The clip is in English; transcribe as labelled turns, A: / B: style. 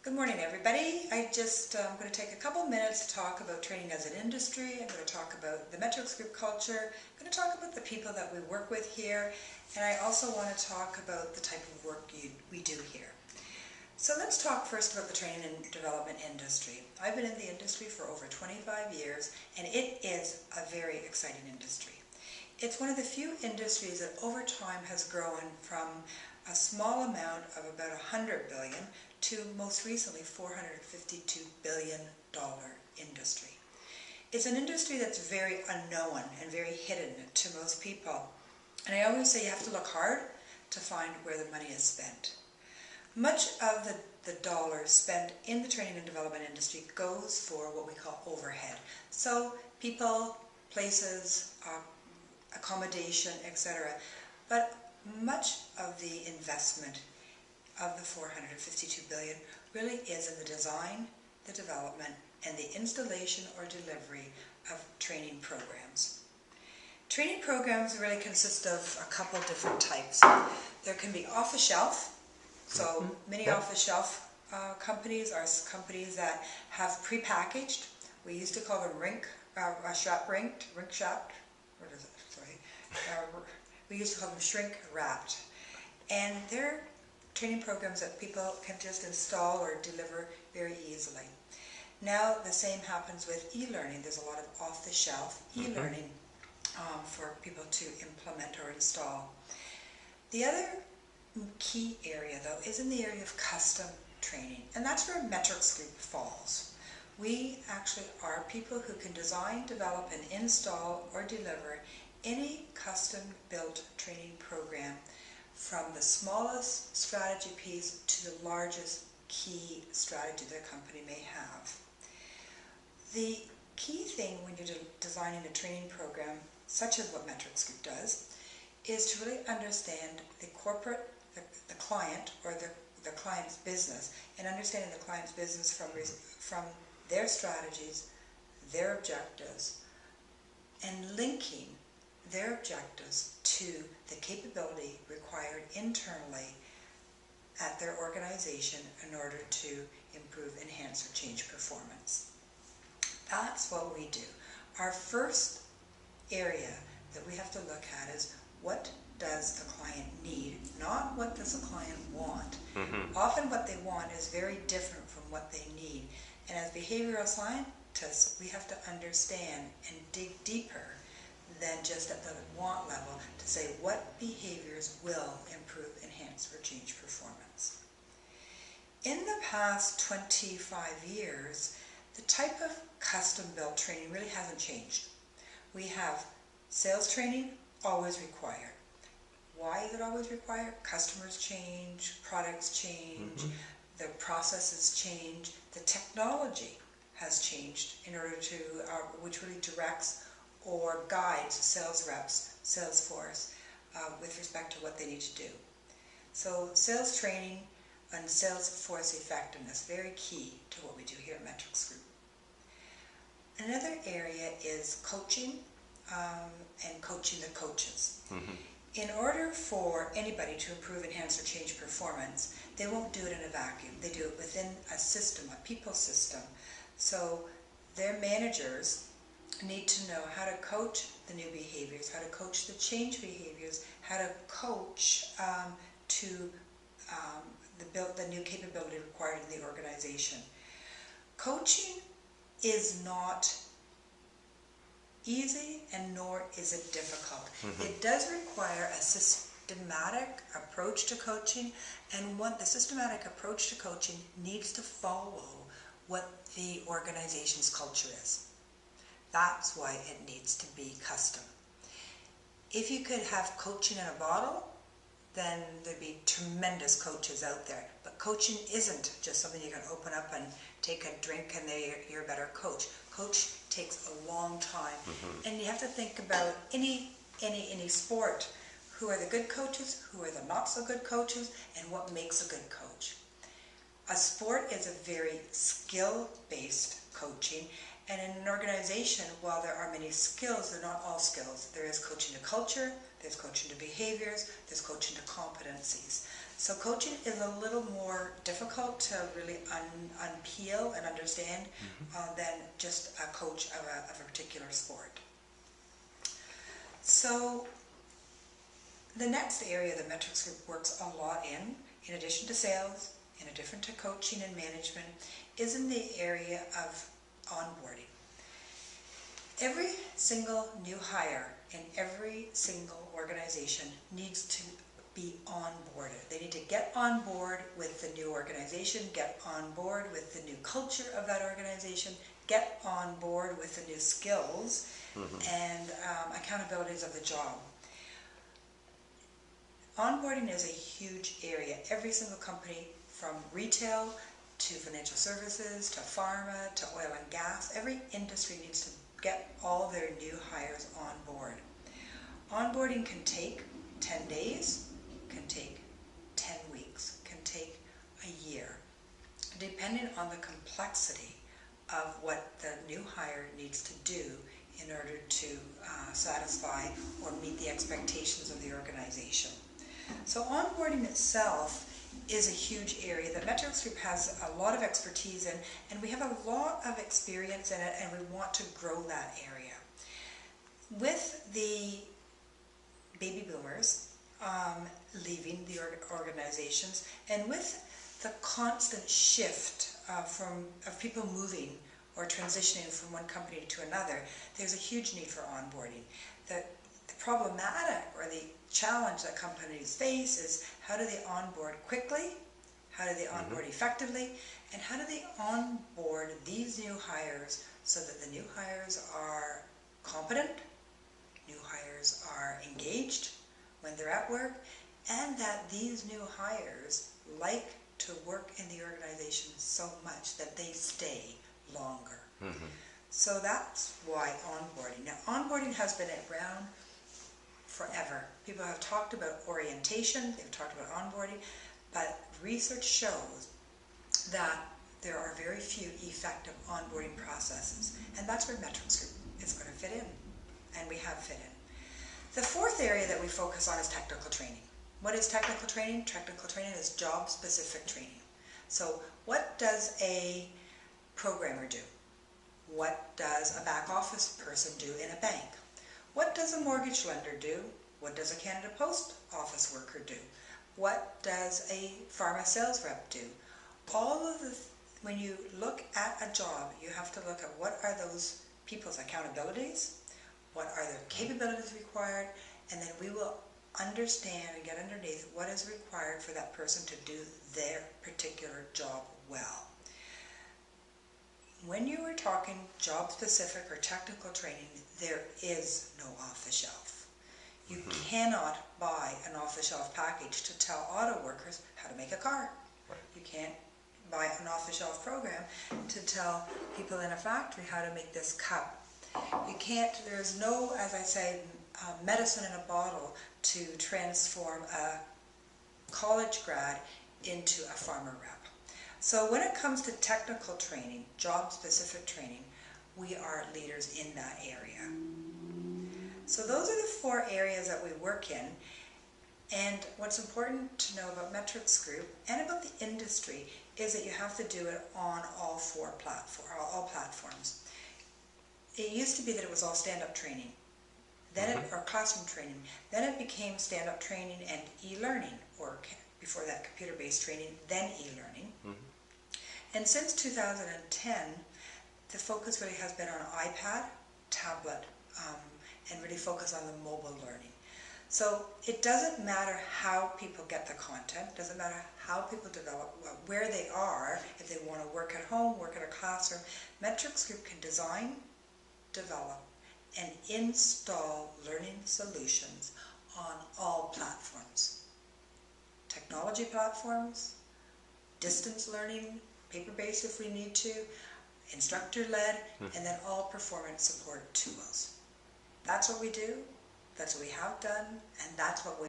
A: Good morning, everybody. I'm going to take a couple minutes to talk about training as an industry. I'm going to talk about the Metrics Group culture. I'm going to talk about the people that we work with here, and I also want to talk about the type of work we do here. So let's talk first about the training and development industry. I've been in the industry for over 25 years, and it is a very exciting industry. It's one of the few industries that over time has grown from a small amount of about $100 billion to most recently $452 billion industry. It's an industry that's very unknown and very hidden to most people. And I always say you have to look hard to find where the money is spent. Much of the dollars spent in the training and development industry goes for what we call overhead. So people, places, accommodation, etc. But much of the investment of the $452 billion really is in the design, the development, and the installation or delivery of training programs. Training programs really consist of a couple different types. There can be off-the-shelf. So many off-the-shelf companies are companies that have pre-packaged. We used to call them rink shaft. We used to call them shrink wrapped. And they're training programs that people can just install or deliver very easily. Now the same happens with e-learning. There's a lot of off-the-shelf e-learning for people to implement or install. The other key area, though, is in the area of custom training, and that's where Metrics Group falls. We actually are people who can design, develop, and install or deliver any custom-built training program, from the smallest strategy piece to the largest key strategy that a company may have. The key thing when you're designing a training program, such as what Metrics Group does, is to really understand the client or the client's business, and understanding the client's business from their strategies, their objectives, and linking their objectives to the capability required internally at their organization in order to improve, enhance, or change performance. That's what we do. Our first area that we have to look at is, what does the client need? Not what does the client want. Often what they want is very different from what they need. And as behavioral scientists, we have to understand and dig deeper than just at the want level to say what behaviors will improve, enhance, or change performance. In the past 25 years, the type of custom-built training really hasn't changed. We have sales training, always required. Why is it always required? Customers change, products change, the processes change, the technology has changed in order to, which really directs or guides sales reps, sales force, with respect to what they need to do. So sales training and sales force effectiveness, very key to what we do here at Metrics Group. Another area is coaching and coaching the coaches. In order for anybody to improve, enhance, or change performance, they won't do it in a vacuum. They do it within a system, a people system. So their managers need to know how to coach the new behaviors, how to coach the change behaviors, how to coach to build the new capability required in the organization. Coaching is not easy, and nor is it difficult. It does require a systematic approach to coaching, and the systematic approach to coaching needs to follow what the organization's culture is. That's why it needs to be custom. If you could have coaching in a bottle, then there'd be tremendous coaches out there. But coaching isn't just something you can open up and take a drink and you're a better coach. Coach takes a long time. And you have to think about any sport. Who are the good coaches? Who are the not so good coaches? And what makes a good coach? A sport is a very skill-based coaching. And in an organization, while there are many skills, they're not all skills. There is coaching to culture, there's coaching to behaviors, there's coaching to competencies. So coaching is a little more difficult to really unpeel and understand than just a coach of a particular sport. So the next area that Metrics Group works a lot in addition to sales, in addition to coaching and management, is in the area of onboarding. Every single new hire in every single organization needs to be onboarded. They need to get on board with the new organization, get on board with the new culture of that organization, get on board with the new skills and accountabilities of the job. Onboarding is a huge area. Every single company, from retail to financial services to pharma to oil and gas, every industry needs to get all their new hires on board. Onboarding can take 10 days, can take 10 weeks, can take a year, depending on the complexity of what the new hire needs to do in order to satisfy or meet the expectations of the organization. So onboarding itself is a huge area that Metrics Group has a lot of expertise in, and we have a lot of experience in it, and we want to grow that area. With the baby boomers leaving the organizations, and with the constant shift of people moving or transitioning from one company to another, there's a huge need for onboarding. The problematic or the challenge that companies face is how do they onboard quickly, how do they onboard effectively, and how do they onboard these new hires so that the new hires are competent, new hires are engaged when they're at work, and that these new hires like to work in the organization so much that they stay longer. So that's why onboarding. Now, onboarding has been around forever. People have talked about orientation, they've talked about onboarding, but research shows that there are very few effective onboarding processes, and that's where Metrics Group is going to fit in, and we have fit in. The fourth area that we focus on is technical training. What is technical training? Technical training is job-specific training. So what does a programmer do? What does a back office person do in a bank? What does a mortgage lender do? What does a Canada Post office worker do? What does a pharma sales rep do? When you look at a job, you have to look at what are those people's accountabilities, what are their capabilities required, and then we will understand and get underneath what is required for that person to do their particular job well. When you are talking job-specific or technical training, there is no off-the-shelf. You cannot buy an off-the-shelf package to tell auto workers how to make a car. You can't buy an off-the-shelf program to tell people in a factory how to make this cup. You can't, there's no, as I say, medicine in a bottle to transform a college grad into a farmer rep. So when it comes to technical training, job-specific training, we are leaders in that area. So those are the four areas that we work in. And what's important to know about Metrics Group and about the industry is that you have to do it on all platforms. It used to be that it was all stand-up training, then or classroom training. Then it became stand-up training and e-learning, or before that computer-based training, then e-learning. And since 2010, the focus really has been on iPad, tablet, and really focus on the mobile learning. So it doesn't matter how people get the content, doesn't matter how people develop, where they are, if they want to work at home, work in a classroom. Metrics Group can design, develop, and install learning solutions on all platforms. Technology platforms, distance learning, paper-based if we need to, instructor-led, and then all performance support tools. That's what we do, that's what we have done, and that's what we